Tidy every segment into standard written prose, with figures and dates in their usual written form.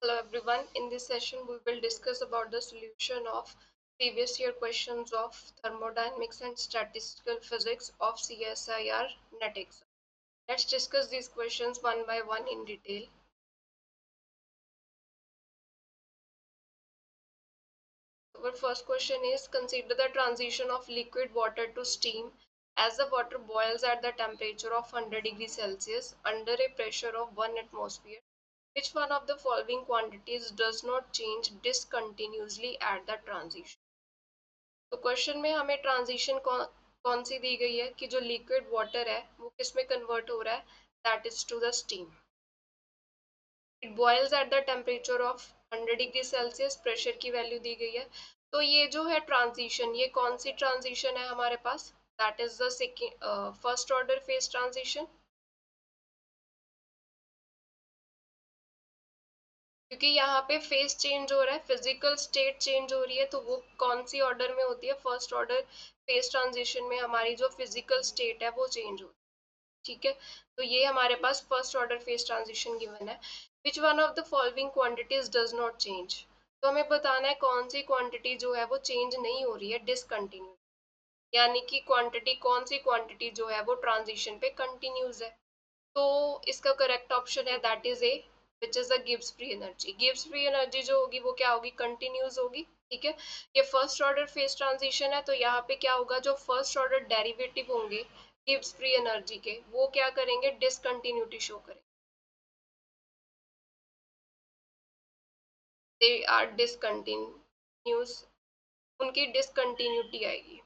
Hello everyone. In this session, we will discuss about the solution of previous year questions of thermodynamics and statistical physics of CSIR NET exam. Let's discuss these questions one by one in detail. Our first question is consider the transition of liquid water to steam as the water boils at the temperature of 100 degrees Celsius under a pressure of 1 atmosphere. Which one of the following quantities does not change discontinuously at the transition? तो question में हमें transition कौन सी दी गई है कि जो liquid water है वो किस में कन्वर्ट हो रहा है, that is to the steam. It boils at the temperature of 100 degree Celsius, pressure की वैल्यू दी गई है. तो ये जो है ट्रांजिशन, ये कौन सी ट्रांजिशन है हमारे पास, that is the second first order phase transition. क्योंकि यहाँ पे फेज चेंज हो रहा है, फिजिकल स्टेट चेंज हो रही है, तो वो कौन सी ऑर्डर में होती है, फर्स्ट ऑर्डर फेज ट्रांजिशन में हमारी जो फिजिकल स्टेट है वो चेंज होती है. ठीक है, तो ये हमारे पास first order phase transition given है. Which one of the following quantities does not change. तो हमें बताना है कौन सी क्वांटिटी जो है वो चेंज नहीं हो रही है, डिसकंटिन्यू. यानी कि क्वांटिटी, कौन सी क्वांटिटी जो है वो ट्रांजिशन पे कंटिन्यूज है. तो इसका करेक्ट ऑप्शन है that is a, which is the Gibbs free energy. Gibbs free energy जो होगी वो क्या होगी, कंटिन्यूज होगी. ठीक है, ये फर्स्ट ऑर्डर फेज ट्रांजिशन है, तो यहाँ पे क्या होगा, जो फर्स्ट ऑर्डर डेरिवेटिव होंगे गिब्स फ्री एनर्जी के, वो क्या करेंगे, डिसकंटिन्यूटी शो करेंगे. दे आर डिसकंटिन्यूस, उनकी डिसकंटिन्यूटी आएगी.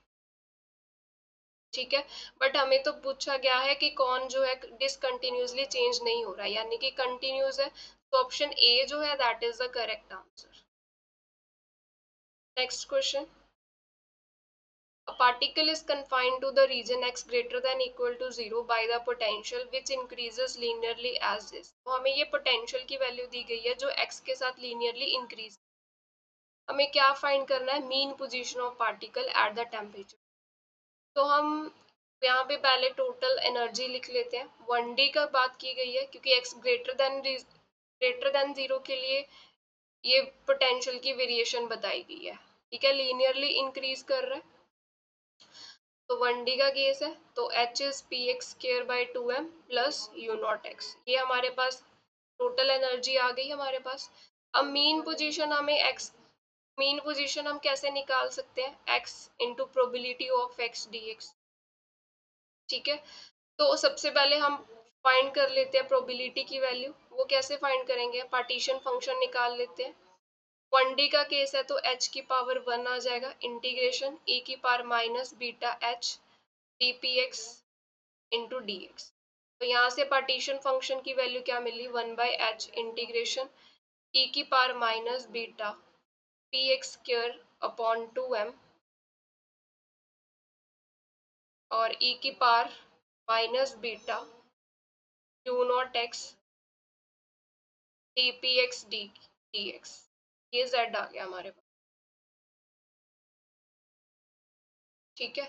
ठीक है, बट हमें तो पूछा गया है कि कौन जो है डिसकंटिन्यूसली चेंज नहीं हो रहा है, यानी कि कंटिन्यूस है. तो ऑप्शन ए जो है that is the correct answer. Next question. A particle is confined to the region x greater than equal to 0 by the potential which increases linearly as this. तो हमें ये पोटेंशियल की value दी गई है जो x के साथ लीनियरली इंक्रीज. हमें क्या फाइंड करना है, mean position of particle at the temperature. तो हम यहाँ पे पहले टोटल एनर्जी लिख लेते हैं. 1D का बात की गई है क्योंकि x ग्रेटर देन 0 के लिए ये पोटेंशियल की वेरिएशन बताई गई है. ठीक है, लीनियरली इंक्रीज कर रहा है. तो 1D का केस है, तो H is P x square by 2m plus you not x. ये हमारे पास टोटल एनर्जी आ गई हमारे पास. अब मीन पोजीशन हमें x, मीन पोजीशन हम कैसे निकाल सकते हैं, x into probability of x dx. ठीक है, तो सबसे पहले हम फाइंड कर लेते हैं प्रोबेबिलिटी की वैल्यू. वो कैसे फाइंड करेंगे, पार्टीशन फंक्शन निकाल लेते हैं. 1D का केस है तो h की पावर 1 आ जाएगा, इंटीग्रेशन e की power minus beta h dpx into D x. तो यहाँ से पार्टीशन फंक्शन की वैल्यू क्या मिली, 1/h इंटीग्रेशन ई की power minus beta p x square upon 2m और ई की power minus beta you not x D P x D x. ये z आ गया हमारे पास. ठीक है,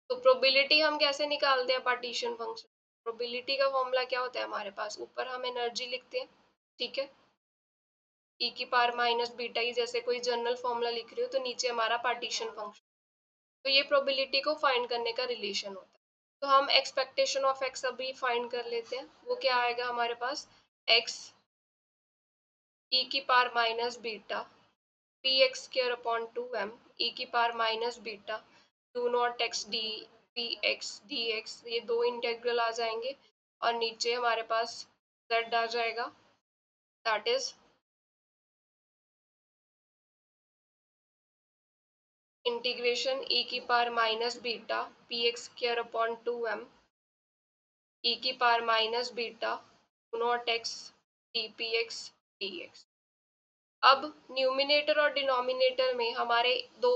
तो प्रोबेबिलिटी हम कैसे निकालते हैं पार्टीशन फंक्शन. प्रोबेबिलिटी का फॉर्मूला क्या होता है हमारे पास, ऊपर हम एनर्जी लिखते हैं. ठीक है, ई की पावर माइनस बीटा ही जैसे कोई जनरल फॉर्मूला लिख रही हो, तो नीचे हमारा पार्टीशन फंक्शन. तो ये प्रोबेबिलिटी को फाइंड करने का रिलेशन होता है. तो हम एक्सपेक्टेशन ऑफ एक्स अभी फाइंड कर लेते हैं. वो क्या आएगा हमारे पास, एक्स ई की power minus beta p x square upon 2m ई की power minus beta you not x D P x D x. ये दो इंटेग्रल आ जाएंगे और नीचे हमारे पास z आ जाएगा, दैट इज इंटीग्रेशन ई की power minus beta p x square upon 2m ई की power minus beta not x D P x D x. अब न्यूमिनेटर और डिनोमिनेटर में हमारे दो,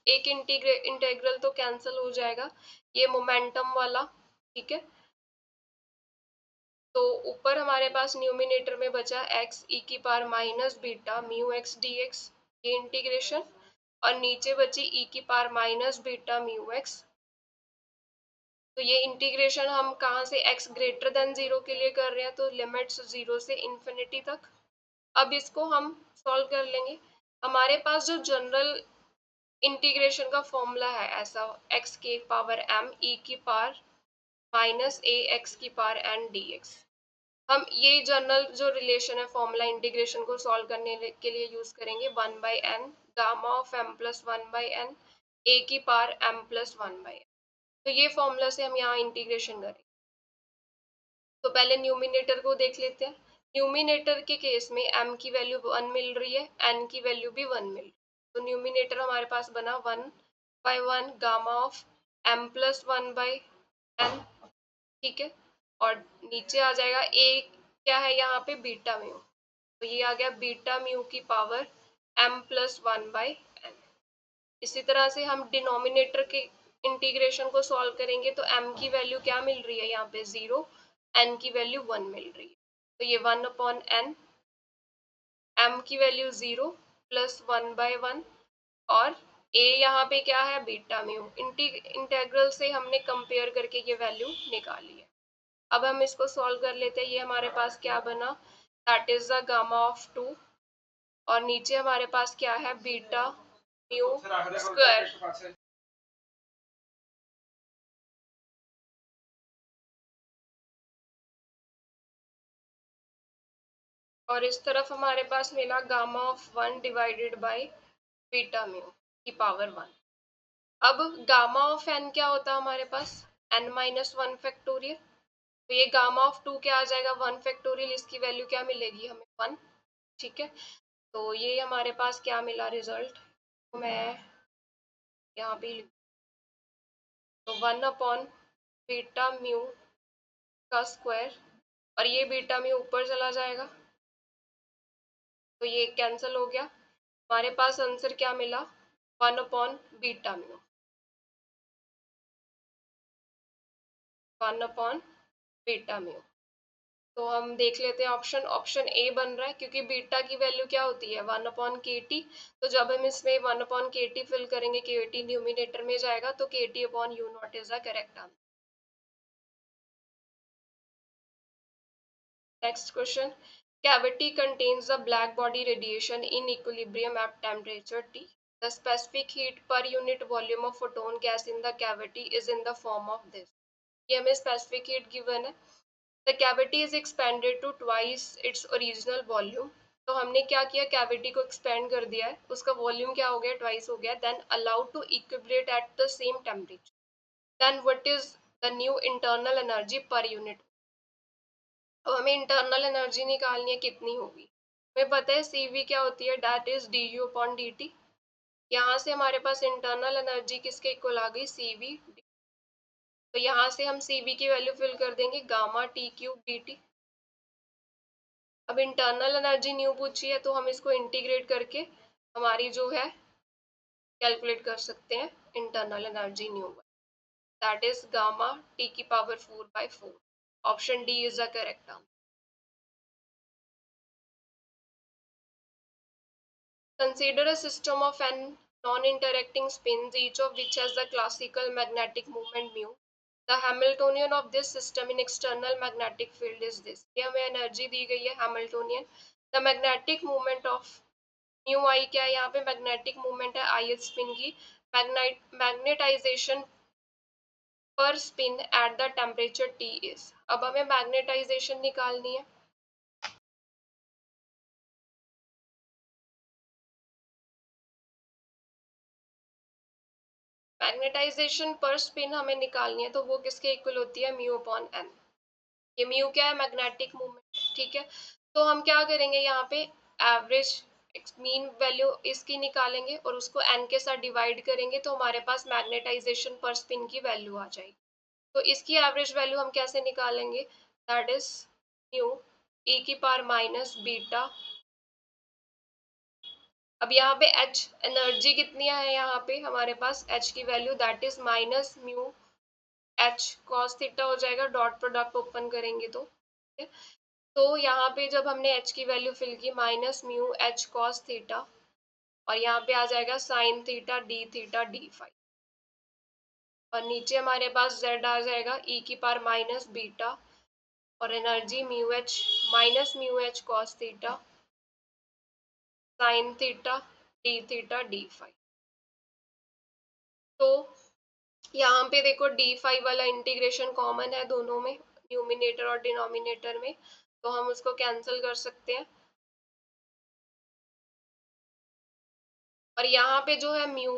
एक इंटेग्रल तो कैंसिल हो जाएगा, ये मोमेंटम वाला. ठीक है, तो ऊपर हमारे पास न्यूमिनेटर में बचा x ई की power minus beta mu x D x, ये इंटीग्रेशन. और नीचे बची ई की power minus beta mu x. तो ये इंटीग्रेशन हम कहाँ से, x ग्रेटर देन 0 के लिए कर रहे हैं, तो लिमिट्स 0 से इन्फिनिटी तक. अब इसको हम सॉल्व कर लेंगे। हमारे पास जो जनरल इंटीग्रेशन का फॉर्मूला है ऐसा, एक्स की पावर m e की पावर माइनस ए एक्स की पावर n dx, हम ये जनरल जो रिलेशन है फॉर्मूला इंटीग्रेशन को सॉल्व करने के लिए यूज करेंगे 1/n gamma of m plus 1/n a की पावर m प्लस 1/n। तो ये फॉर्मूला से हम यहाँ इंटीग्रेशन करेंगे। तो पहले न्यूमिनेटर को देख लेते हैं। न्यूमिनेटर के केस में m की वैल्यू 1 मिल रही है, n की वैल्यू भी 1 मिल रही है। तो न्यूमिनेटर हमारे पास बना 1/1 gamma of m plus 1/n, ठीक है। और नीचे आ जाएगा a क्या है यहाँ पे, बीटा म्यू। तो ये आ गया बीटा म्यू की पावर m प्लस 1/n। इसी तरह से हम डिनोमिनेटर के इंटीग्रेशन को सॉल्व करेंगे तो m की वैल्यू क्या मिल रही है यहाँ पे 0, n की वैल्यू 1 मिल रही है। तो ये 1/n, m की वैल्यू 0 प्लस 1/1 और a यहाँ पे क्या है, बीटा म्यू। इंटीग्रल से हमने कंपेयर करके ये वैल्यू निकाली है। अब हम इसको सॉल्व कर लेते हैं। ये हमारे पास क्या बना, that is the gamma of 2 और नीचे हमारे पास क्या है, बीटा म्यू स्क्वायर। और इस तरफ हमारे पास मिला gamma of 1 divided by beta mu की पावर 1। अब गामा ऑफ n क्या होता है हमारे पास, n माइनस 1 फैक्टोरियल। तो ये गामा ऑफ 2 क्या आ जाएगा, 1 फैक्टोरियल, इसकी वैल्यू क्या मिलेगी हमें 1, ठीक है। तो ये हमारे पास क्या मिला रिजल्ट, तो मैं यहाँ पे तो 1 बीटा म्यू का स्क्वायर और ये बीटा म्यू ऊपर चला जाएगा तो ये कैंसिल हो गया। हमारे पास आंसर क्या मिला, 1/बीटा म्यू, 1/बीटा म्यू। तो हम देख लेते हैं ऑप्शन, ऑप्शन ए बन रहा है क्योंकि बीटा की वैल्यू क्या होती है 1/kt। तो जब हम इसमें 1/kt फिल करेंगे, kt न्यूमिनेटर में जाएगा तो kt/u0 is the correct answer. Next question. Cavity contains the black body radiation in equilibrium at temperature T. The specific heat per unit volume of photon gas in the cavity is in the form of this. ये हमें specific heat given है. The cavity is expanded to twice its original volume. तो हमने क्या किया, cavity को expand कर दिया है, उसका वॉल्यूम क्या हो गया, ट्वाइस हो गया। Then allowed to equilibrate at the same temperature. Then what is the new internal energy per unit. अब हमें इंटरनल एनर्जी निकालनी है, कितनी होगी, हमें पता है CV क्या होती है, दैट इज du/dt। यहाँ से हमारे पास इंटरनल एनर्जी किसके इक्वल आ गई, CV। तो यहाँ से हम CV की वैल्यू फिल कर देंगे, गामा T³ dt। अब इंटरनल एनर्जी न्यू पूछी है तो हम इसको इंटीग्रेट करके हमारी जो है कैलकुलेट कर सकते हैं internal energy new, that is gamma T⁴/4। Option D is the correct answer. Consider a system of n non-interacting spins, each of which has the classical magnetic moment mu. The Hamiltonian of this system in external magnetic field is this. ये हमें energy दी गई है Hamiltonian. The magnetic moment of mu I क्या है, यहाँ पे magnetic movement है ith spin की। मैग्नेटाइजेशन पर spin eight the temperature T is। अब हमें मैग्नेटाइजेशन निकालनी है। मैग्नेटाइजेशन पर स्पिन हमें निकालनी है तो वो किसके इक्वल होती है, μ/n। ये म्यू क्या है, मैग्नेटिक मूवमेंट, ठीक है। तो हम क्या करेंगे यहाँ पे, एवरेज मीन वैल्यू इसकी निकालेंगे और उसको n के साथ डिवाइड करेंगे तो हमारे पास मैग्नेटाइजेशन पर स्पिन की वैल्यू आ जाएगी। तो इसकी एवरेज वैल्यू हम कैसे निकालेंगे, दैट इज म्यू e⁻⁻β। अब यहाँ पे h एनर्जी कितनी है, यहाँ पे हमारे पास h की value that is minus mu h cos theta हो जाएगा, डॉट प्रोडक्ट ओपन करेंगे तो तो यहाँ पे जब हमने h की वैल्यू फिल की minus mu h cos theta और यहाँ पे आ जाएगा साइन थीटा d⁻⁵ और नीचे हमारे पास z आ जाएगा e⁻⁻β और energy mu h minus mu h cos theta sine theta d phi. तो यहाँ पे देखो डी फाई वाला इंटीग्रेशन कॉमन है दोनों में, न्यूमिनेटर और डिनोमिनेटर में, तो हम उसको कैंसिल कर सकते हैं। और यहाँ पे जो है mu,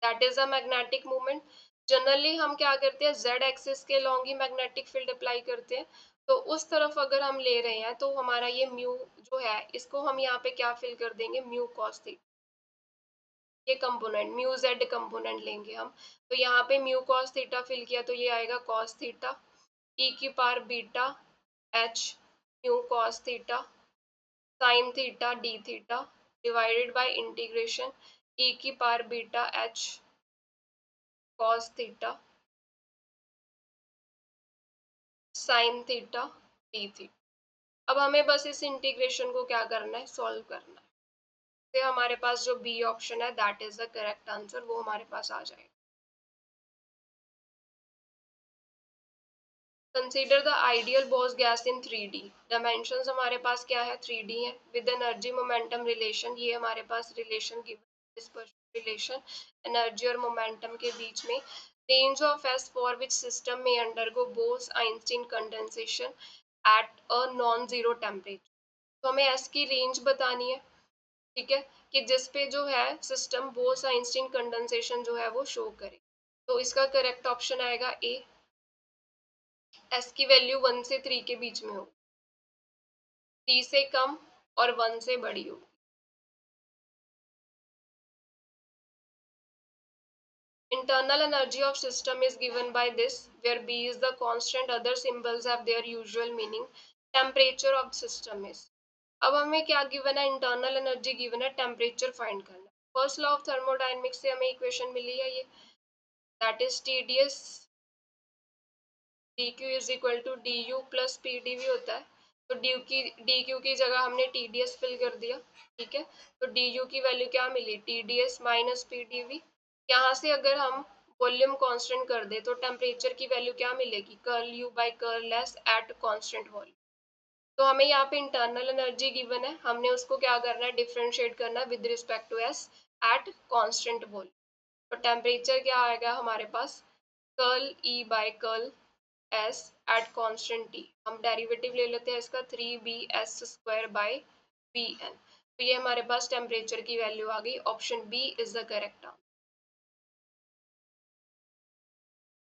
that is a magnetic moment. Generally हम क्या करते हैं, जेड एक्सिस के लॉन्ग ही मैग्नेटिक फील्ड अप्लाई करते हैं। तो उस तरफ अगर हम ले रहे हैं तो हमारा ये म्यू जो है, इसको हम यहाँ पे क्या फिल कर देंगे, म्यू कॉस थीटा। ये कंपोनेंट म्यू जेड कंपोनेंट लेंगे हम। तो यहाँ पे म्यू कॉस थीटा फिल किया तो ये आएगा कॉस थीटा ई की power beta h mu cos theta sine theta d theta divided by integration e की power beta h cos theta sine theta d theta. अब हमें बस इस इंटीग्रेशन को क्या करना है, सॉल्व करना है। फिर हमारे पास जो बी ऑप्शन है that is the correct answer, वो हमारे पास आ जाएगा। Consider the ideal Bose gas in 3D। Dimensions हमारे पास क्या है, 3D है। विद एनर्जी मोमेंटम रिलेशन, ये हमारे पास रिलेशन गिवन, रिलेशन एनर्जी और मोमेंटम के बीच में। Range of s for which system में undergo Bose Einstein condensation at a non zero temperature. तो हमें एस की रेंज बतानी है, ठीक है, कि जिस पे जो है सिस्टम बोस आइंस्टीन कंडेंसेशन जो है वो शो करे। तो इसका करेक्ट ऑप्शन आएगा ए, एस की वैल्यू 1 से 3 के बीच में हो, 3 से कम और 1 से बड़ी हो। Internal energy of system is given by this, where B is the constant, other symbols have their usual meaning. Temperature of system is, अब हमें क्या गिवन है, इंटरनल एनर्जी गिवन है, टेम्परेचर फाइंड करना। फर्स्ट लॉ ऑफ थर्मोडायनेमिक्स से हमें equation मिली है ये, that is TdS dq is equal to du plus pdv होता है। तो dq की जगह हमने TdS फिल कर दिया, ठीक है। तो du की वैल्यू क्या मिली, TdS माइनस pdv। यहाँ से अगर हम वॉल्यूम कांस्टेंट कर दे तो टेम्परेचर की वैल्यू क्या मिलेगी, curl u by curl s at constant volume. तो हमें यहाँ पे इंटरनल एनर्जी गिवन है, हमने उसको क्या करना है, डिफरेंशिएट करना है with respect to s at constant volume. तो टेम्परेचर क्या आएगा हमारे पास, curl e by curl s at constant t। हम डेरिवेटिव ले लेते हैं इसका, 3bs स्क्वायर बाई bn। तो ये हमारे पास टेम्परेचर की वैल्यू आ गई। Option B is the correct answer.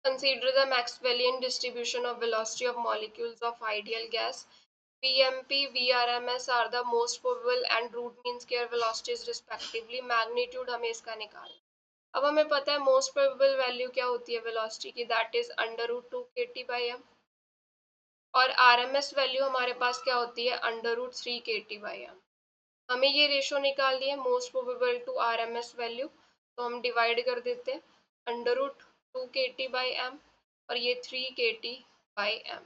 Consider the Maxwellian distribution of velocity of molecules of ideal gas. VMP, VRMS are the most probable and root mean square velocities respectively. Magnitude हमें इसका निकालना। अब हमें पता है most probable value क्या होती है वेलोसिटी की, दैट इज √2 kT/m। और RMS वैल्यू हमारे पास क्या होती है, √3 kT/m। हमें ये रेशो निकालनी है most probable to RMS value, तो हम डिवाइड कर देते हैं, √2 kT/m और ये 3 kT/m।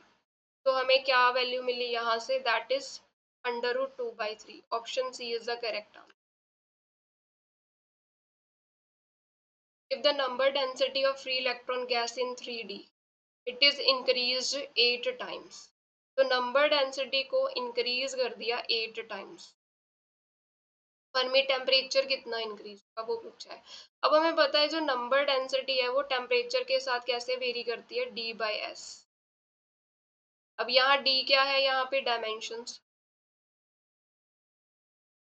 तो हमें क्या वैल्यू मिली यहाँ से, that is √2/3। Option C is the correct answer. If the number density of free electron gas in 3D, it is increased 8 times। तो नंबर डेंसिटी को इंक्रीज कर दिया 8 टाइम्स, फर्मी टेम्परेचर कितना इंक्रीज होगा वो पूछा है। अब हमें पता है जो नंबर डेंसिटी है वो टेम्परेचर के साथ कैसे वेरी करती है, D/S। अब यहाँ D क्या है, यहाँ पे डायमेंशंस।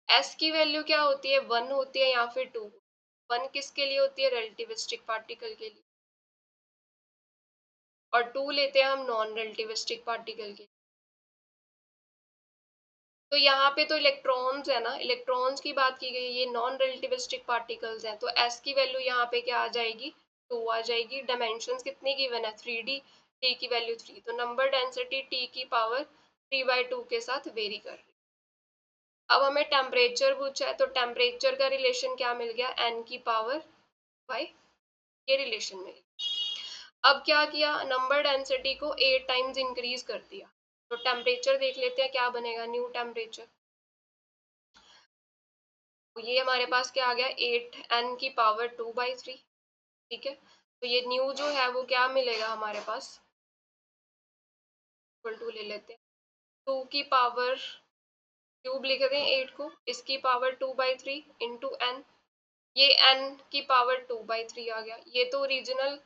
S की वैल्यू क्या होती है, 1 होती है या फिर 2। 1 किसके लिए होती है, रिलेटिविस्टिक पार्टिकल के लिए, और 2 लेते हैं हम नॉन रिलेटिविस्टिक पार्टिकल के। तो यहाँ पे तो इलेक्ट्रॉन्स है ना, इलेक्ट्रॉन्स की बात की गई, ये नॉन रिलेटिविस्टिक पार्टिकल्स हैं, तो एस की वैल्यू यहाँ पे क्या आ जाएगी, 2 आ जाएगी। डायमेंशंस कितनी गिवन है, 3D, टी की वैल्यू 3, तो नंबर डेंसिटी टी की पावर 3/2 के साथ वेरी कर रही। अब हमें टेम्परेचर पूछा है, तो टेम्परेचर का रिलेशन क्या मिल गया, n की पावर बाई, ये रिलेशन मिल गया। अब क्या किया, नंबर डेंसिटी को 8 टाइम्स इंक्रीज कर दिया, तो टेम्परेचर देख लेते हैं क्या बनेगा, न्यू टेम्परेचर। तो ये हमारे पास क्या आ गया, 8n की पावर 2/3, ठीक है। तो ये न्यू जो है वो क्या मिलेगा हमारे पास, इक्वल टू ले लेते हैं 2 की पावर क्यूब लिख दें 8 को, इसकी पावर 2/3 इंटू एन, ये n की पावर 2/3 आ गया, ये तो ओरिजिनल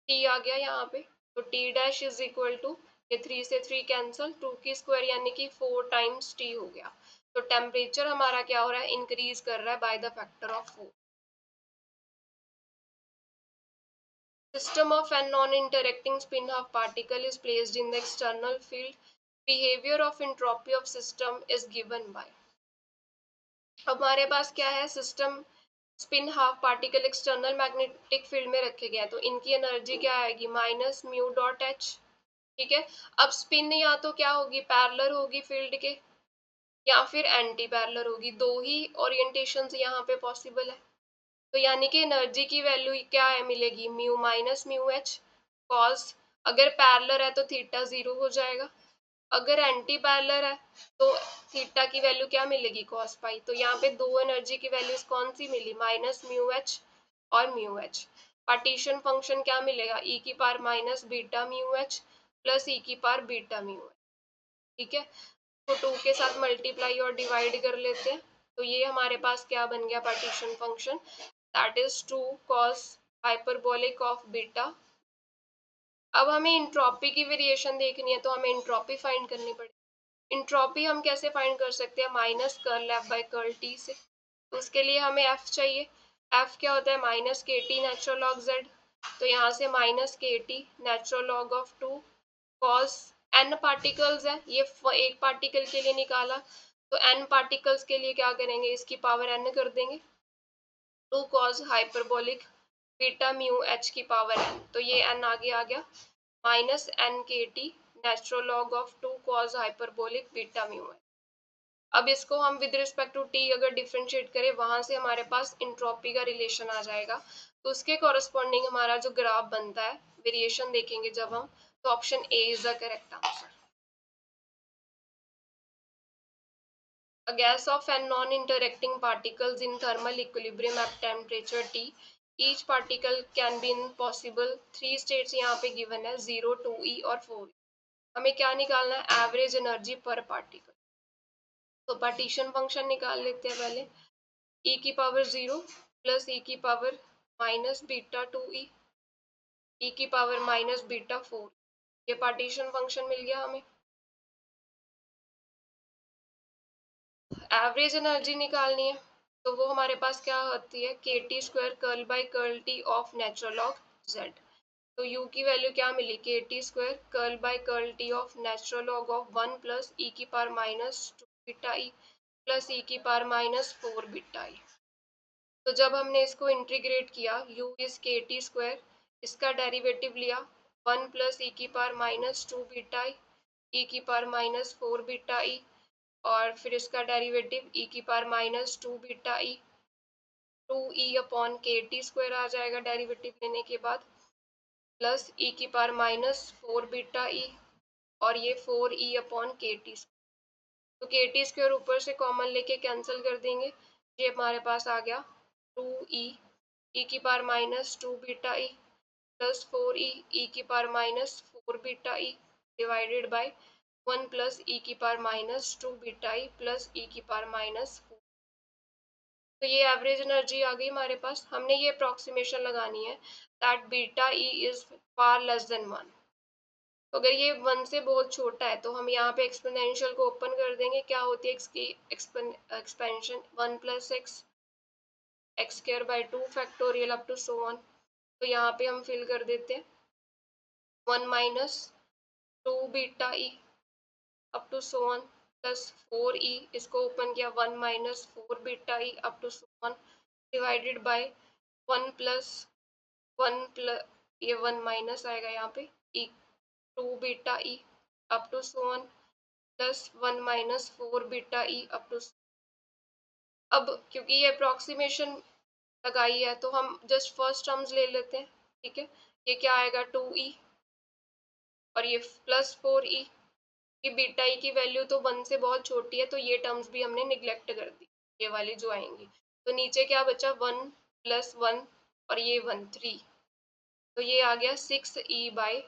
t आ गया यहाँ पे। तो t dash is equal to, ये 3 से 3 कैंसल, 2 की स्क्वायर यानी कि 4 टाइम्स t हो गया। तो टेम्परेचर हमारा क्या हो रहा है, इंक्रीज कर रहा है by the factor of 4। System of a non-interacting spin half particle is placed in the external field. Behavior of entropy of system is given by। हमारे पास क्या है, system spin half particle external magnetic field में रखे गए हैं, तो इनकी एनर्जी क्या आएगी, माइनस म्यू डॉट एच। ठीक है, अब स्पिन या तो क्या होगी, पैरेलल होगी फील्ड के, या फिर एंटी पैरेलल होगी, दो ही ओरिएंटेशंस यहाँ पे पॉसिबल है। तो यानी कि एनर्जी की वैल्यू क्या है, मिलेगी mu minus mu H cos, अगर पैरेलल है तो थीटा 0 हो जाएगा, अगर एंटी पैरेलल है तो थीटा की वैल्यू क्या मिलेगी, कॉस पाई। तो यहाँ पे दो एनर्जी की वैल्यूज कौन सी मिली, माइनस म्यू एच और म्यू एच। पार्टीशन फंक्शन क्या मिलेगा, ई की power minus beta mu h plus e की पावर बीटा म्यू एच। ठीक है, तो 2 के साथ मल्टीप्लाई और डिवाइड कर लेते हैं, तो ये हमारे पास क्या बन गया, partition function, that is 2 cos hyperbolic of beta. अब हमें इंट्रॉपी की वेरिएशन देखनी है, तो हमें इंट्रॉपी फाइंड करनी पड़ेगी। इंट्रॉपी हम कैसे फाइंड कर सकते हैं, minus curl F by curl T से। तो उसके लिए हमें एफ चाहिए, एफ क्या होता है, minus k T natural log Z. तो यहाँ से minus k T natural log of 2 cos n particles है, ये एक पार्टिकल के लिए निकाला, तो एन पार्टिकल्स के लिए क्या करेंगे, इसकी पावर एन कर देंगे, 2 cos hyperbolic beta mu H की पावर एन, तो ये एन आगे आ गया, माइनस एन के T natural log of 2 cos hyperbolic beta mu H. अब इसको हम विद रिस्पेक्ट टू टी अगर डिफ्रेंशिएट करें, वहां से हमारे पास इंट्रोपी का रिलेशन आ जाएगा, तो उसके कॉरस्पॉन्डिंग हमारा जो ग्राफ बनता है, वेरिएशन देखेंगे जब हम, तो option A is the correct answer. A gas of and non-interacting particles in thermal equilibrium at temperature T. Each particle can be in possible 3 states यहाँ पे given है, 0, 2e और 4e। हमें क्या निकालना है, एवरेज एनर्जी पर पार्टिकल। तो पार्टीशन फंक्शन निकाल लेते हैं पहले, e की पावर 0 प्लस e की power minus beta 2e, e की पावर माइनस बीटा 4। ये पार्टीशन फंक्शन मिल गया हमें। एवरेज एनर्जी निकालनी है, तो वो हमारे पास क्या होती है, k T square curl by curl T of natural log Z. तो यू की वैल्यू क्या मिली, k T square curl by curl T of natural log of 1 plus e की power minus 2 beta e plus e की power minus 4 beta ई। तो जब हमने इसको इंटीग्रेट किया, यू इज के टी स्क्वायर, इसका डेरिवेटिव लिया 1 प्लस ई की पावर माइनस 2 बीटा ई की पावर माइनस 4 बीटा ई, और फिर इसका डेरिवेटिव ई की पावर माइनस 2 बीटा ई, 2e अपॉन के टी स्क्वायर आ जाएगा डेरिवेटिव लेने के बाद, प्लस ई की पावर माइनस 4 बीटा ई, और ये 4e अपॉन के टी। तो के टी स्क्वायर ऊपर से कॉमन लेके कैंसिल कर देंगे, ये हमारे पास आ गया 2e ई की power minus 2 beta e plus 4e e की power minus 4 beta e divided by 1 plus e की power minus 2 beta e plus e की पावर माइनस 4। तो ये एवरेज एनर्जी आ गई हमारे पास। हमने ये अप्रोक्सीमेशन लगानी है that beta E is far less than 1। तो अगर ये 1 से बहुत छोटा है, तो हम यहाँ पे एक्सपोनेंशियल को ओपन कर देंगे, क्या होती है इसकी expansion, 1 plus x square by 2 factorial up to so on. तो यहाँ पे हम फिल कर देते हैं 1 minus 2 beta E up to so on plus 4e, इसको ओपन किया 1 minus 4 beta E up to so on divided by 1 plus 1 plus, ये 1 माइनस आएगा यहाँ पे, E 2 beta E up to so on plus 1 minus 4 beta E up to. अब क्योंकि ये approximation लगाई है, तो हम जस्ट फर्स्ट टर्म्स ले लेते हैं। ठीक है, ये क्या आएगा 2e और ये प्लस 4e, कि बीटा ई की वैल्यू तो 1 से बहुत छोटी है, तो ये टर्म्स भी हमने निगलेक्ट कर दी, ये वाली जो आएंगी। तो नीचे क्या बचा, 1 प्लस 1 और ये 1 3, तो ये आ गया 6e बाई,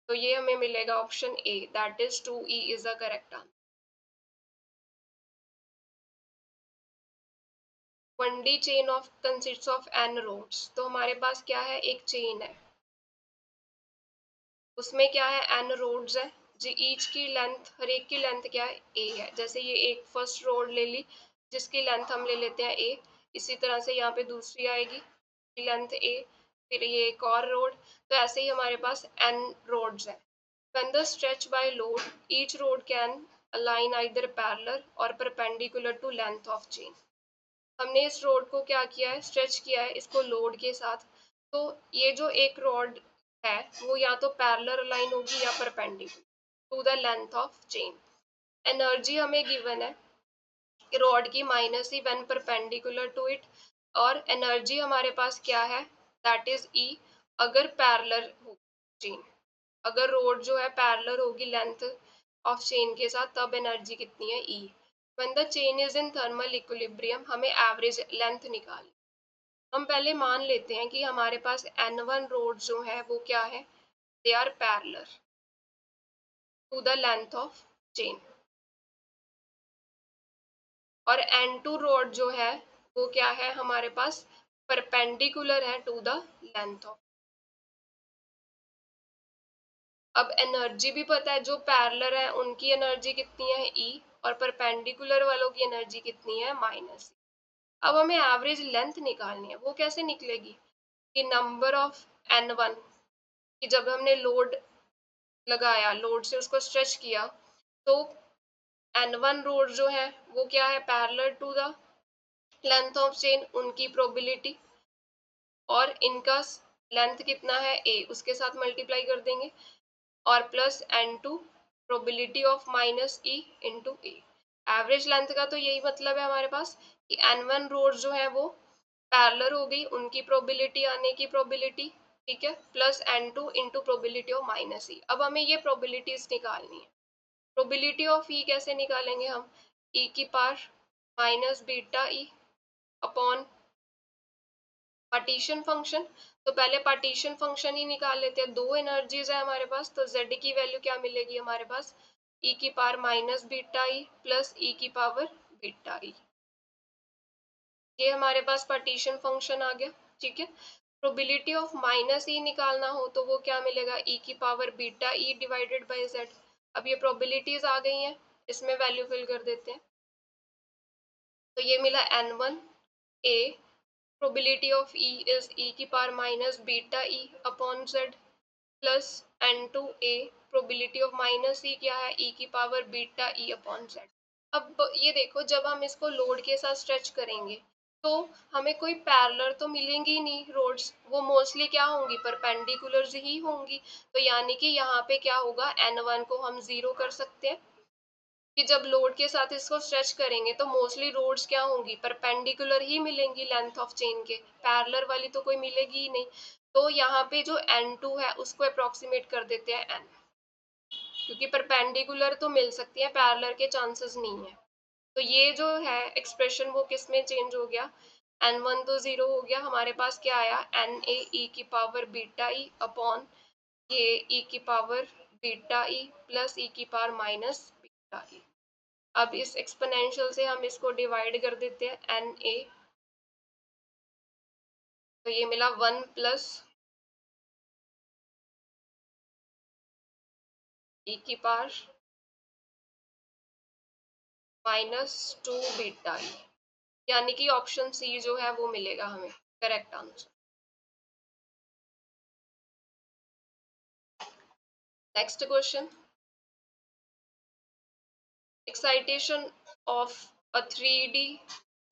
तो ये हमें मिलेगा option A, that is 2e is the correct answer. 1D chain of consists of n rods. तो हमारे पास क्या है, एक चेन है, उसमें क्या है, n रोड्स है जी। ईच की लेंथ, हर एक की लेंथ क्या है, a है। जैसे ये एक फर्स्ट रोड ले ली जिसकी लेंथ हम ले लेते हैं a, इसी तरह से यहाँ पे दूसरी आएगी लेंथ a, फिर ये एक और रोड। तो ऐसे ही हमारे पास n रोड्स है। When the stretch by load, each road can align either parallel or perpendicular to length of chain। हमने इस रोड को क्या किया है, स्ट्रेच किया है इसको लोड के साथ। तो ये जो एक रोड है वो या तो पैरेलल अलाइन होगी या perpendicular to the length of chain. Energy हमें गिवन है रॉड की minus E when perpendicular to it, और एनर्जी हमारे पास क्या है, दैट इज ई अगर पैरेलल हो चेन। अगर रोड जो है पैरेलल होगी लेंथ ऑफ चेन के साथ तब एनर्जी कितनी है, e. When the chain is in thermal equilibrium, हमें एवरेज लेंथ निकालनी। हम पहले मान लेते हैं कि हमारे पास N1 रोड जो है वो क्या है, they are parallel to the length of chain, और N2 रोड जो है वो क्या है हमारे पास, परपेंडिकुलर है टू द लेंथ ऑफ। अब एनर्जी भी पता है, जो पैरेलल है उनकी एनर्जी कितनी है, ई, और परपेंडिकुलर वालों की एनर्जी कितनी है, माइनस। अब हमें एवरेज लेंथ निकालनी है, वो कैसे निकलेगी कि नंबर ऑफ N1, कि जब हमने लोड लगाया, लोड से उसको स्ट्रेच किया, तो N1 रोड जो है वो क्या है, parallel to the length of chain, उनकी प्रोबेबिलिटी, और इनका लेंथ कितना है, ए, उसके साथ मल्टीप्लाई कर देंगे, और plus N2 probability of minus E into A. Average length का तो यही मतलब है हमारे पास कि N1 रोड जो है वो पैरेलल हो गई, उनकी प्रोबेबिलिटी आने की प्रोबेबिलिटी, ठीक है, plus N2 into probability of minus e. अब हमें ये प्रोबेबिलिटीज निकालनी है। प्रोबेबिलिटी ऑफ ई कैसे निकालेंगे हम, ई की पावर माइनस बीटा ई अपॉन पार्टीशन फंक्शन। तो पहले पार्टीशन फंक्शन ही निकाल लेते हैं, दो एनर्जीज है हमारे पास, तो z की वैल्यू क्या मिलेगी हमारे पास, ई की power minus beta e plus e की पावर बीटा ई। ये हमारे पास पार्टीशन फंक्शन आ गया, ठीक है। प्रोबेबिलिटी ऑफ माइनस ई निकालना हो तो वो क्या मिलेगा, ई की power beta e divided bye Z. अब ये प्रोबेबिलिटीज आ गई हैं, इसमें वैल्यू फिल कर देते हैं। तो ये मिला N1 A, probability of E is E की power minus beta E upon Z, plus N2 A, probability of minus E क्या है, E की power beta E upon Z। अब ये देखो, जब हम इसको लोड के साथ स्ट्रेच करेंगे तो हमें कोई पैरेलल तो मिलेंगी नहीं रोड्स, वो मोस्टली क्या होंगी, परपेंडिकुलर ही होंगी। तो यानी कि यहाँ पे क्या होगा, N1 को हम जीरो कर सकते हैं कि जब लोड के साथ इसको स्ट्रेच करेंगे तो मोस्टली रोड्स क्या होंगी, परपेंडिकुलर ही मिलेंगी लेंथ ऑफ चेन के, पैरेलल वाली तो कोई मिलेगी ही नहीं। तो यहाँ पे जो N2 है उसको अप्रोक्सीमेट कर देते हैं N, क्योंकि परपेंडिकुलर तो मिल सकती है, पैरेलल के चांसेस नहीं है। तो ये जो है एक्सप्रेशन वो किस में चेंज हो गया, N1 तो जीरो हो गया, हमारे पास क्या आया, Na e की पावर बीटा ई अपॉन ये e की power beta e plus e की पावर माइनस बीटा ई। अब इस एक्सपोनेंशियल से हम इसको डिवाइड कर देते हैं Na, तो ये मिला 1 प्लस e की पावर माइनस 2 बीटा ई, यानी कि ऑप्शन सी जो है वो मिलेगा हमें correct answer. Next question, excitation of a 3D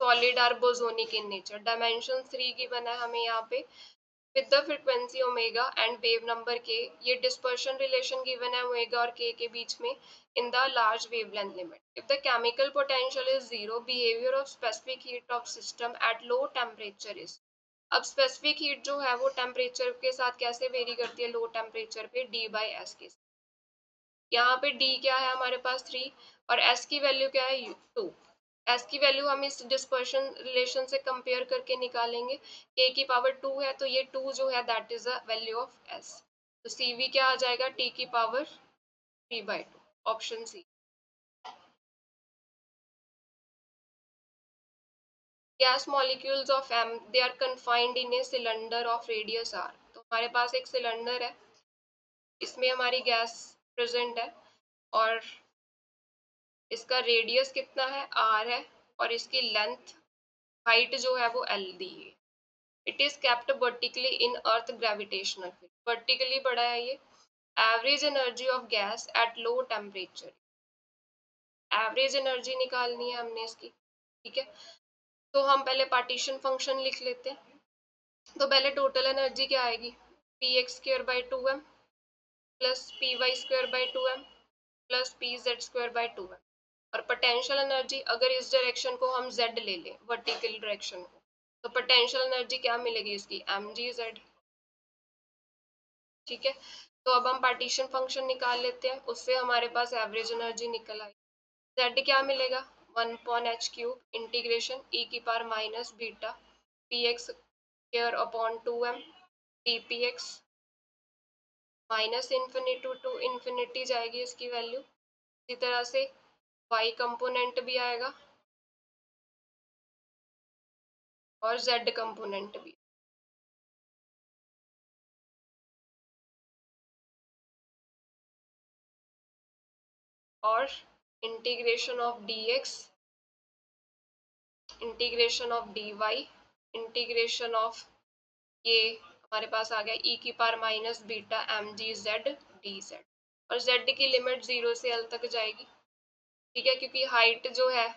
solid are bosonic in nature। Dimension 3 given है हमें यहाँ पे, with the frequency omega and wave number k। ये dispersion relation गिवन है ओमेगा और k के बीच में in the large wavelength limit। if the chemical potential is zero, behavior of specific heat of system at low temperature is। अब specific heat जो है वो टेम्परेचर के साथ कैसे वेरी करती है, लो टेम्परेचर पे D/S के साथ। यहाँ पे D क्या है हमारे पास 3, और S की वैल्यू क्या है 2। S की वैल्यू हम इस डिस्पर्शन रिलेशन से कंपेयर करके निकालेंगे, K की पावर 2 है तो ये 2 जो है that is the value of S। तो CV क्या आ जाएगा, T की power 3/2, option C. Gas molecules of m they are confined in a cylinder of radius r। तो हमारे पास एक सिलेंडर है, इसमें हमारी गैस प्रेजेंट है और इसका रेडियस कितना है, r है, और इसकी लेंथ हाइट जो है वो l दी है। It is kept vertically in earth gravitational field, vertically पड़ा है ये। Average energy of gas at low temperature, average energy निकालनी है हमने इसकी, ठीक है। तो हम पहले पार्टीशन फंक्शन लिख लेते हैं। तो पहले टोटल एनर्जी क्या आएगी, p x square by 2m plus p y square by 2m plus p z square by 2m। और पोटेंशियल एनर्जी अगर इस डायरेक्शन को हम z ले लें, वर्टिकल डायरेक्शन को, तो पोटेंशियल एनर्जी क्या मिलेगी इसकी, mgz, ठीक है। तो अब हम पार्टीशन फंक्शन निकाल लेते हैं, उससे हमारे पास एवरेज एनर्जी निकल आई। z क्या मिलेगा, 1/h³ इंटीग्रेशन e की power minus beta p x square upon 2m d x minus infinity to infinity जाएगी इसकी वैल्यू। इसी तरह से y कंपोनेंट भी आएगा और z कंपोनेंट भी। और integration of dx, integration of dy, integration of ये हमारे पास आ गया e की power minus beta m g z d z. और z की लिमिट 0 से l तक जाएगी, ठीक है, क्योंकि हाइट जो है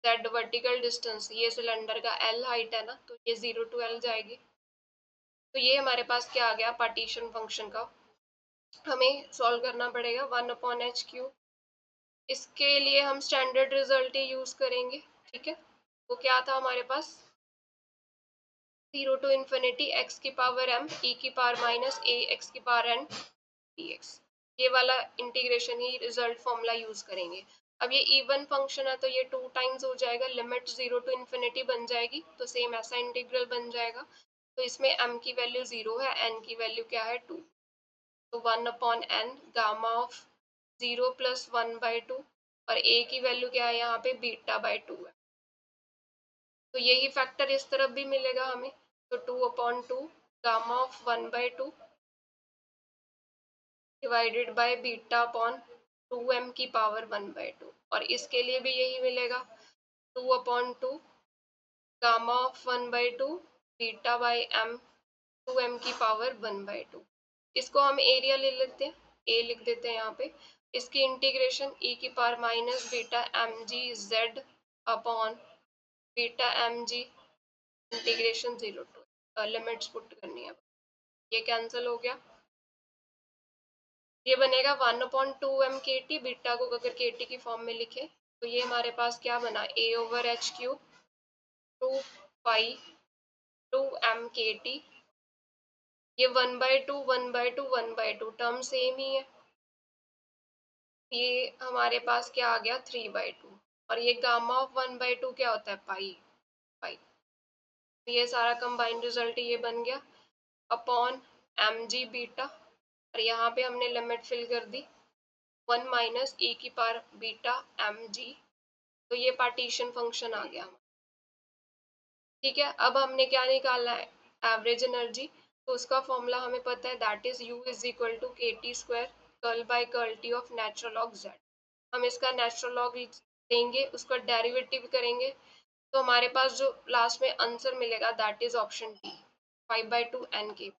z वर्टिकल डिस्टेंस, ये सिलेंडर का l हाइट है ना, तो ये 0 to l जाएगी। तो ये हमारे पास क्या आ गया, पार्टीशन फंक्शन का हमें सॉल्व करना पड़ेगा 1/h³। इसके लिए हम स्टैंडर्ड रिजल्ट ही यूज करेंगे, ठीक है। वो क्या था हमारे पास, 0 to इन्फिनिटी x की पावर m e की पावर माइनस a x की पावर n dx, ये वाला इंटीग्रेशन ही रिजल्ट फॉर्मूला यूज करेंगे। अब ये इवन फंक्शन है तो ये 2 टाइम्स हो जाएगा, लिमिट 0 to इन्फिनिटी बन जाएगी, तो सेम ऐसा इंटीग्रल बन जाएगा। तो इसमें m की वैल्यू 0 है, n की वैल्यू क्या है 2, तो 1/n गामा ऑफ 0 प्लस 1/2, और a की वैल्यू क्या है यहाँ पे बीटा बाई 2 है। तो यही फैक्टर इस तरफ भी मिलेगा हमें, तो 2/2 gamma of 1/2 divided by beta upon 2m की पावर 1/2, और इसके लिए भी यही मिलेगा 2/2 gamma of 1/2 beta by m 2m की पावर 1/2। इसको हम एरिया ले लेते हैं, a लिख देते हैं यहाँ पे। इसकी इंटीग्रेशन e की power minus beta m g z upon beta m g integration 0 to limits put करनी है, ये कैंसिल हो गया। ये बनेगा 1/2m/kT, बीटा को अगर kT की फॉर्म में लिखे तो ये हमारे पास क्या बना, a/h³ 2π/2m/kT। ये 1/2 1/2 1/2 टर्म सेम ही है, ये हमारे पास क्या आ गया 3/2, और ये गामा ऑफ 1/2 क्या होता है, पाई पाई। तो ये सारा कंबाइंड रिजल्ट ये बन गया अपॉन एम जी बीटा, और यहाँ पे हमने लिमिट फिल कर दी 1 माइनस e की पावर बीटा एम जी। तो ये पार्टीशन फंक्शन आ गया, ठीक है। अब हमने क्या निकालना है, एवरेज एनर्जी। तो उसका फॉर्मूला हमें पता है, that is u is equal to k T square curl by curl T of natural log z। हम इसका नेचुरल लॉग लेंगे, उसका डेरिवेटिव करेंगे, तो हमारे पास जो लास्ट में आंसर मिलेगा that is option D 5/2 n के।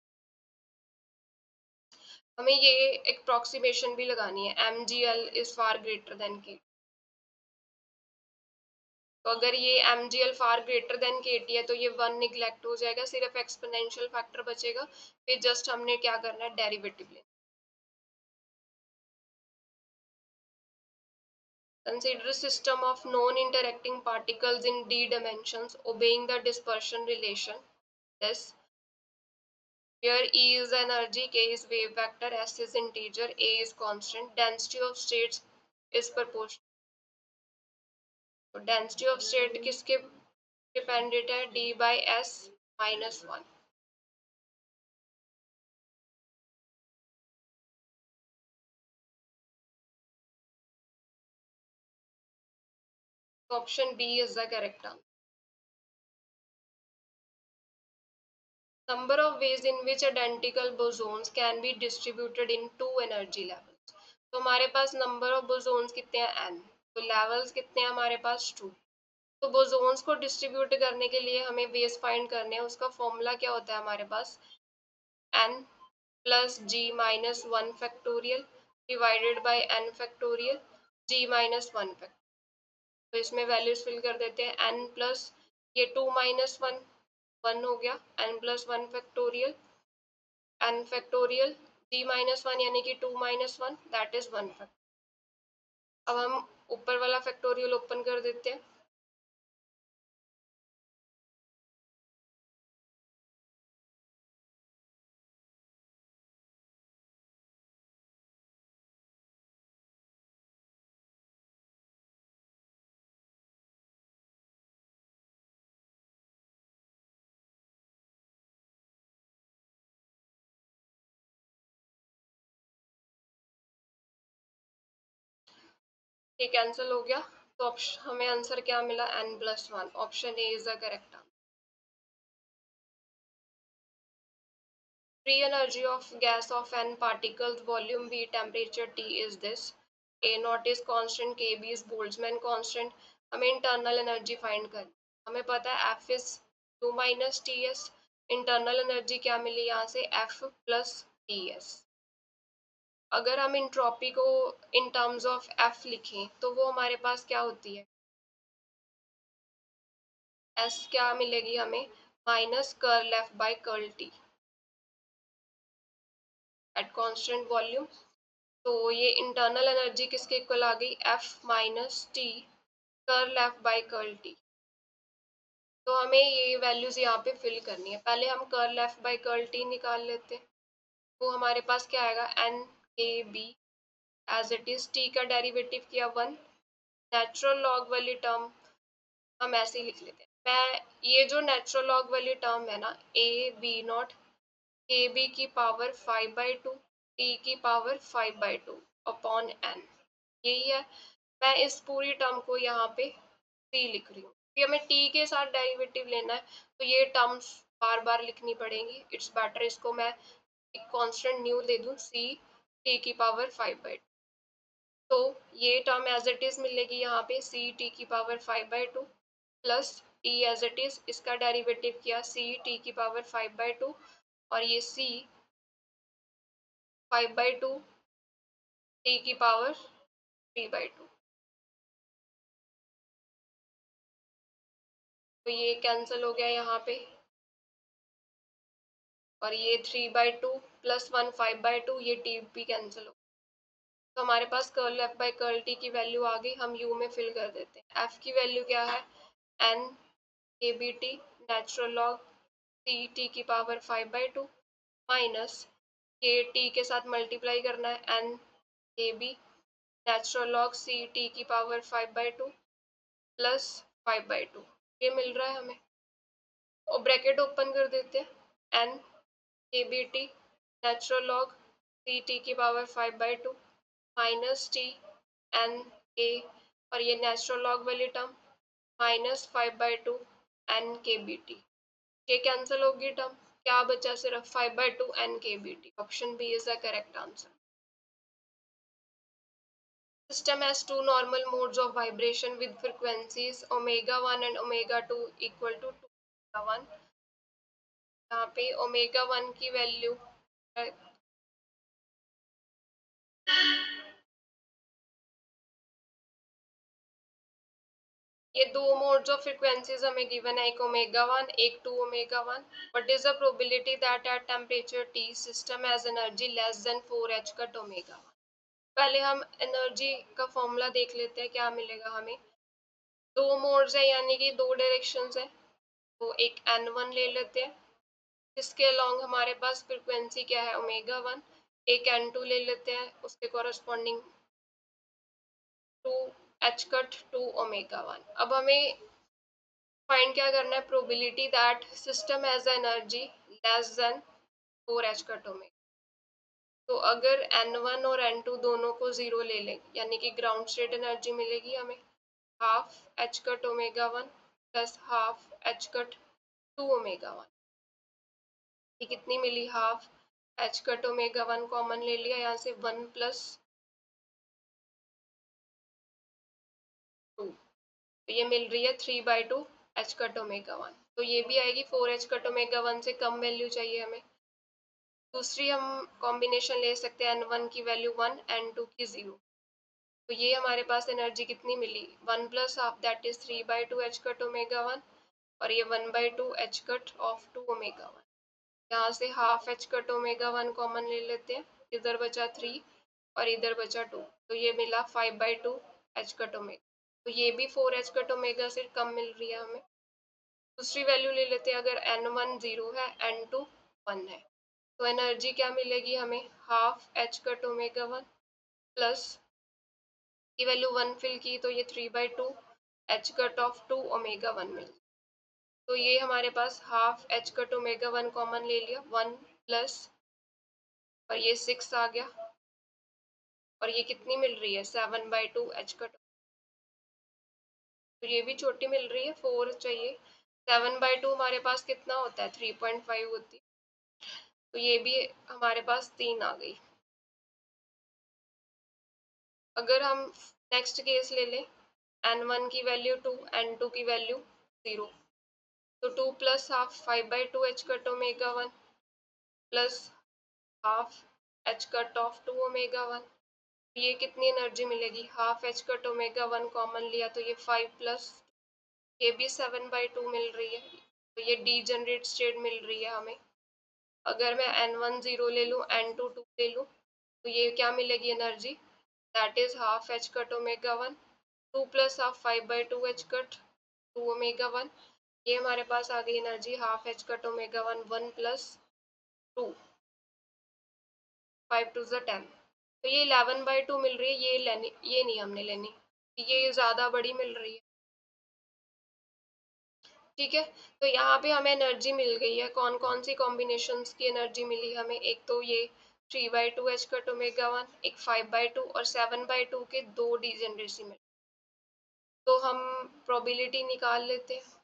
हमें ये एक अप्रोक्सीमेशन भी लगानी है, m g l is far greater than k. तो अगर ये m g l far greater than k t है तो ये 1 निगलेक्ट हो जाएगा, सिर्फ एक्सपोनेंशियल फैक्टर बचेगा, फिर जस्ट हमने क्या करना है, डेरिवेटिव लेना। Consider a system of non-interacting particles in d dimensions obeying the dispersion relation. This where E is energy, K is wave vector, S is integer, A is constant, density of states is proportional. तो density of state किसके dependent है, d by s minus 1। Option B is the correct answer. Number of ways in which identical bosons can be distributed in two energy levels. तो हमारे पास number of bosons कितने हैं n, तो levels कितने हैं हमारे पास 2। तो बोसोन्स को डिस्ट्रीब्यूट करने के लिए हमें वेज फाइंड करने हैं, उसका फॉर्मूला क्या होता है हमारे पास n plus g minus 1 factorial divided by n factorial g minus 1 factorial. तो इसमें वैल्यूज फिल कर देते हैं n प्लस ये 2 माइनस 1 1 हो गया, n plus 1 factorial n factorial g minus 1 यानी कि 2 माइनस 1 दैट इज 1 फैक्टोरियल। अब हम ऊपर वाला फैक्टोरियल ओपन कर देते हैं। ये कैंसिल हो गया, तो ऑप्शन हमें आंसर क्या मिला n plus 1। Option A is the correct answer. Free energy of gas of n particles, volume v, temperature T is this. A naught is constant, Kb is Boltzmann constant। हमें internal energy find करनी, हमें पता है F is Q minus Ts। internal energy क्या मिली यहाँ से F plus Ts। अगर हम इंट्रोपी को इन टर्म्स ऑफ F लिखें तो वो हमारे पास क्या होती है, S क्या मिलेगी हमें minus curl F by curl T at constant volume. तो ये इंटरनल एनर्जी किसके इक्वल आ गई F minus t curl F by curl T। तो हमें ये वैल्यूज यहाँ पे फिल करनी है। पहले हम curl F by curl T निकाल लेते हैं। वो हमारे पास क्या आएगा n A b as it is t का डेरिवेटिव किया 1। नेचुरल लॉग वाली टर्म हम ऐसे ही लिख लेते हैं। मैं ये जो नेचुरल लॉग वाली टर्म है ना a b naught a b की पावर 5/2 टी की पावर 5/2 अपॉन एन, यही है। मैं इस पूरी टर्म को यहाँ पे सी लिख रही हूँ, हमें टी के साथ डेरिवेटिव लेना है तो ये टर्म्स बार बार लिखनी पड़ेंगी। इट्स बेटर इसको मैं एक कांस्टेंट न्यू दे दूँ सी टी की पावर 5/2। तो ये टर्म एज इट इज मिलेगी यहाँ पे सी टी की power 5/2 plus t as it is, इसका डेरिवेटिव किया सी टी की पावर 5/2 और ये सी 5/2 टी की पावर 3/2। तो ये कैंसिल हो गया यहाँ पे और ये 3/2 प्लस 1 5/2 ये टी भी कैंसिल हो। तो हमारे पास curl F by curl T की वैल्यू आ गई, हम यू में फिल कर देते हैं। एफ की वैल्यू क्या है n A B T natural log C T की पावर 5/2 माइनस के टी के साथ मल्टीप्लाई करना है एन ए b natural log C T की पावर 5/2 प्लस 5/2 ये मिल रहा है हमें। और ब्रैकेट ओपन कर देते हैं N A B T natural log C T की power 5/2 minus T N A और ये नेचुरल लॉग वाली term minus 5/2 N K B T. ये कैंसिल होगी टर्म, क्या बचा सिर्फ 5/2 N K B T. Option B is the correct answer. System has two normal modes of vibration with frequencies omega 1 and omega 2 equal to 2 omega 1। यहाँ पे omega 1 की value ये दो मोड्स ऑफ फ्रीक्वेंसीज हमें given है, एक omega 1 एक 2 omega 1। What is the probability that at temperature T system has energy less than 4h cut omega 1। पहले हम एनर्जी का फॉर्मूला देख लेते हैं क्या मिलेगा हमें। दो मोड्स है यानी कि दो डायरेक्शंस है, तो एक n1 ले लेते हैं जिसके अलोंग हमारे पास फ्रीक्वेंसी क्या है ओमेगा 1। एक n2 ले लेते हैं उसके कॉरस्पॉन्डिंग 2h कट 2 ओमेगा 1। अब हमें फाइंड क्या करना है probability that system has energy less than 4h cut omega. तो अगर n1 और n2 दोनों को 0 ले लें यानी कि ग्राउंड स्टेट एनर्जी मिलेगी हमें half h cut omega 1 plus half h cut 2 omega 1। ये कितनी मिली, half h cut omega 1 common ले लिया यहाँ से, 1 प्लस 2, तो ये मिल रही है 3/2 एच कट ओमेगा 1। तो ये भी आएगी 4 एच कट ओमेगा 1 से कम वैल्यू चाहिए हमें। दूसरी हम कॉम्बिनेशन ले सकते हैं n1 की वैल्यू 1, n2 की 0। तो ये हमारे पास एनर्जी कितनी मिली, 1 plus half that is 3/2 h cut omega 1, और ये 1/2 एच कट ऑफ 2 ओमेगा 1। यहाँ से half h cut omega 1 common ले लेते हैं, इधर बचा 3 और इधर बचा 2, तो ये मिला 5/2 एच कट ओमेगा। तो ये भी 4 एच कट ओमेगा से कम मिल रही है हमें। दूसरी वैल्यू ले लेते हैं, अगर n1 0 है, n2 1 है, तो एनर्जी क्या मिलेगी हमें, half h cut omega 1 plus की वैल्यू 1 फिल की तो ये 3/2 एच कट ऑफ 2 ओमेगा 1 मिल। तो ये हमारे पास half h cut omega 1 common ले लिया, 1 प्लस, और ये 6 आ गया, और ये कितनी मिल रही है, 7/2 एच कट। तो ये भी छोटी मिल रही है, 4 चाहिए। 7/2 हमारे पास कितना होता है, 3.5 होती है, तो ये भी हमारे पास 3 आ गई। अगर हम नेक्स्ट केस ले लें, n1 की वैल्यू 2, n2 की वैल्यू 0, तो 2 plus half 5/2 h cut omega 1 plus half h cut of 2 omega 1। ये कितनी एनर्जी मिलेगी, half h cut omega 1 common लिया तो ये 5 प्लस, ये भी 7/2 मिल रही है, तो ये डीजनरेट स्टेट मिल रही है हमें। अगर मैं n1 0 ले लूँ, n2 2 ले लूँ, तो ये क्या मिलेगी energy, that is half h cut omega 1, 2 plus half 5/2 h cut 2 omega 1। ये हमारे पास आ गई energy, half h cut omega 1, 1 plus 2, 5 2 10। तो ये 11/2 मिल रही है, ये लेनी, ये नहीं हमने लेनी, ये ज़्यादा बड़ी मिल रही है। ठीक है, तो यहाँ पे हमें एनर्जी मिल गई है, कौन कौन सी कॉम्बिनेशंस की एनर्जी मिली हमें, एक तो ये 3/2 एच कट ओमेगा 1, एक 5/2 और 7/2 के दो डीजेनरेसी में। तो हम प्रोबेबिलिटी निकाल लेते हैं।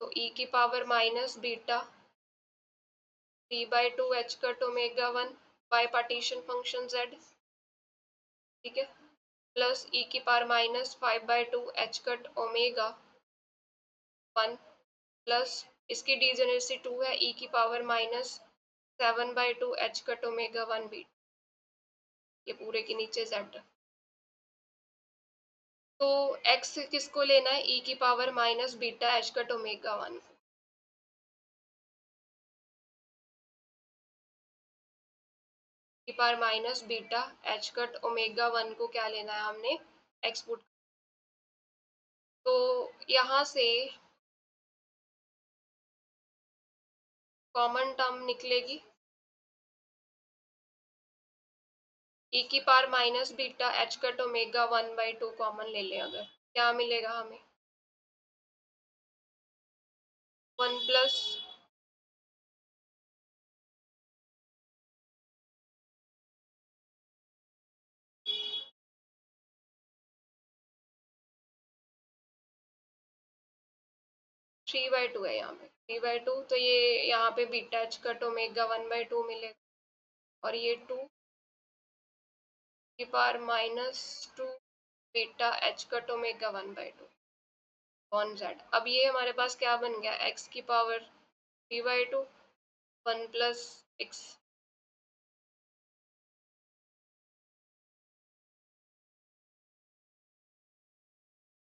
तो e की power minus beta 3/2 h cut omega 1 by partition function z, ठीक है, प्लस e की power minus 5/2 h cut omega 1 plus इसकी डीजेनेरेसी 2 है, e की power minus 7/2 h cut omega 1 beta, ये पूरे के नीचे z। तो x किसको लेना है, e की power minus beta H cut omega 1, की power minus beta H cut omega 1 को क्या लेना है हमने, x पुट। तो यहाँ से कॉमन टर्म निकलेगी, e की power minus beta H cut omega 1/2 common ले लें अगर, क्या मिलेगा हमें, 1 प्लस 3/2 है यहाँ पे, 3/2, तो ये यहाँ पे बीटा एच कट ओमेगा 1/2 मिलेगा, और ये 2 की power minus 2 beta H cut omega 1/2 on Z. अब ये हमारे पास क्या बन गया, x की पावर 3/2, 1 प्लस x,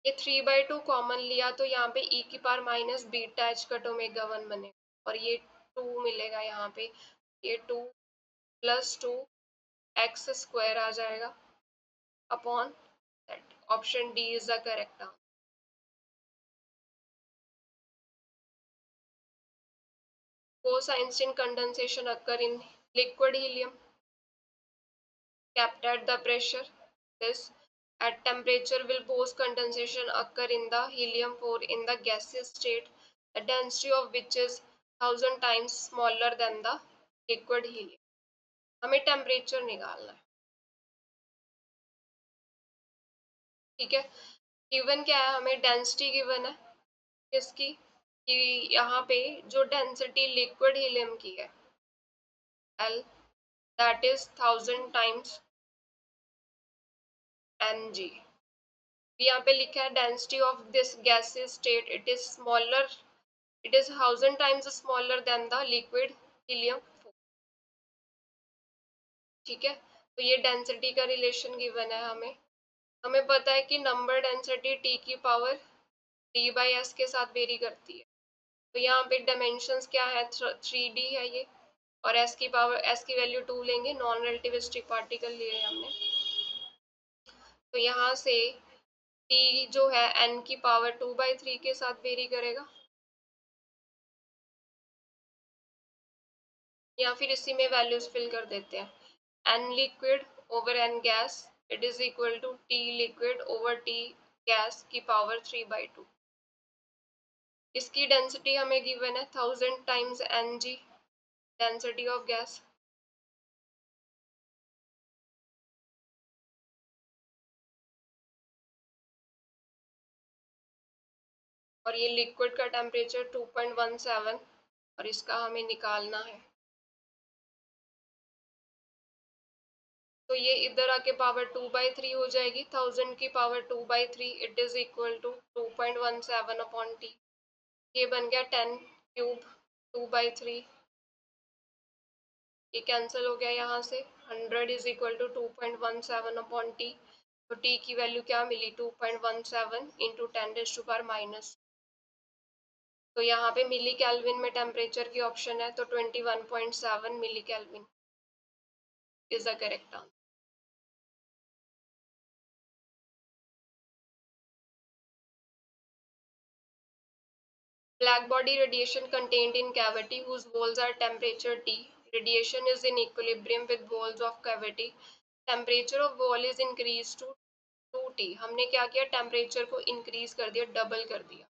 ये 3/2 कॉमन लिया तो यहाँ पे e की power minus beta H cut omega 1 बनेगा, और ये 2 मिलेगा यहाँ पे, ये 2 प्लस 2 एक्स स्क्वायर आ जाएगा upon that. Option D is the correct answer. Bose-Einstein condensation occur in liquid helium kept at the pressure this at temperature will Bose condensation occur in the helium 4 in the gaseous state, the density of which is 1000 times smaller than the liquid helium। हमें temperature निकालना है, ठीक है। Given क्या है हमें, density given है किसकी, कि यहाँ पे जो डेंसिटी लिक्विड हीलियम की है L, that is 1000 times Mg। यहाँ पे लिखा है density of this gaseous state it is smaller, it is 1000 times smaller than the liquid helium. ठीक है, तो ये डेंसिटी का रिलेशन गिवन है हमें। हमें पता है कि नंबर डेंसिटी टी की पावर डी बाई एस के साथ वेरी करती है। तो यहाँ पे डायमेंशंस क्या है, 3D है ये, और एस की पावर, एस की वैल्यू 2 लेंगे, नॉन रिलेटिविस्टिक पार्टिकल लिए हमने। तो यहाँ से टी जो है एन की पावर 2/3 के साथ वेरी करेगा, या फिर इसी में वैल्यूज फिल कर देते हैं। N liquid over n gas it is equal to t liquid over t gas की पावर 3/2। इसकी डेंसिटी हमें गिवन है 1000 times n g, density of gas. और ये लिक्विड का टेम्परेचर 2.17 और इसका हमें निकालना है। तो ये इधर आके पावर 2/3 हो जाएगी, 1000 की power 2/3 it is equal to 2.17 upon t. ये बन गया 10 क्यूब 2/3, ये कैंसिल हो गया यहाँ से। 100 is equal to 2.17 upon T, तो टी की वैल्यू क्या मिली, 2.17 इंटू 10⁻⁻। तो यहाँ पे मिली केल्विन में टेम्परेचर की ऑप्शन है, तो 21.7 milli kelvin is the correct answer. Black body radiation contained in cavity whose walls are temperature T. Radiation is in equilibrium with walls of cavity. Temperature of wall is increased to 2T. हमने क्या किया, temperature को increase कर दिया, double कर दिया।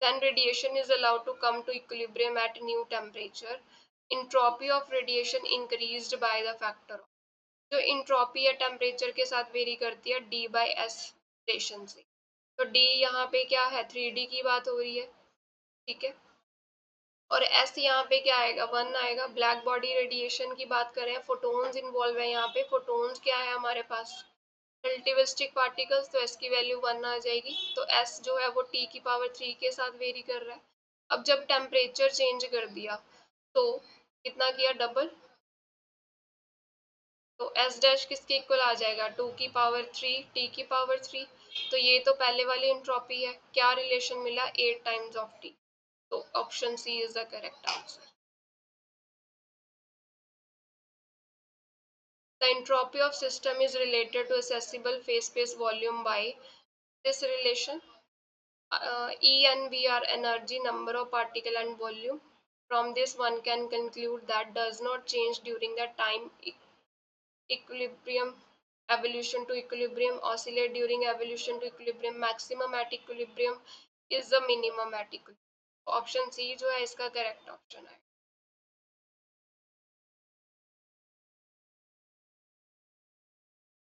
Then radiation is allowed to come to equilibrium at new temperature. Entropy of radiation increased by the factor of, जो entropy है टेम्परेचर के साथ वेरी करती है D by S रेशन से। तो D यहाँ पे क्या है, 3D की बात हो रही है, ठीक है। और एस यहाँ पे क्या आएगा, 1 आएगा। ब्लैक बॉडी रेडिएशन की बात करें, फोटोन्स इन्वॉल्व है यहाँ पे। फोटोन्स क्या है हमारे पास, रिलेटिविस्टिक पार्टिकल्स, तो एस की वैल्यू 1 आ जाएगी। तो एस जो है वो टी की पावर 3 के साथ वेरी कर रहा है। अब जब टेम्परेचर चेंज कर दिया तो कितना किया, डबल। तो एस डैश किसके इक्वल आ जाएगा, 2 की पावर 3 टी की पावर 3। तो ये तो पहले वाली एंट्रोपी है, क्या रिलेशन मिला, 8 टाइम्स ऑफ टी। तो option C is the correct answer. The entropy of system is related to accessible phase space volume by this relation. E and V are energy, number of particle and volume. From this one can conclude that does not change during the time equilibrium, evolution to equilibrium, oscillate during evolution to equilibrium, maximum at equilibrium is the minimum at equilibrium. Option c जो है इसका correct option है।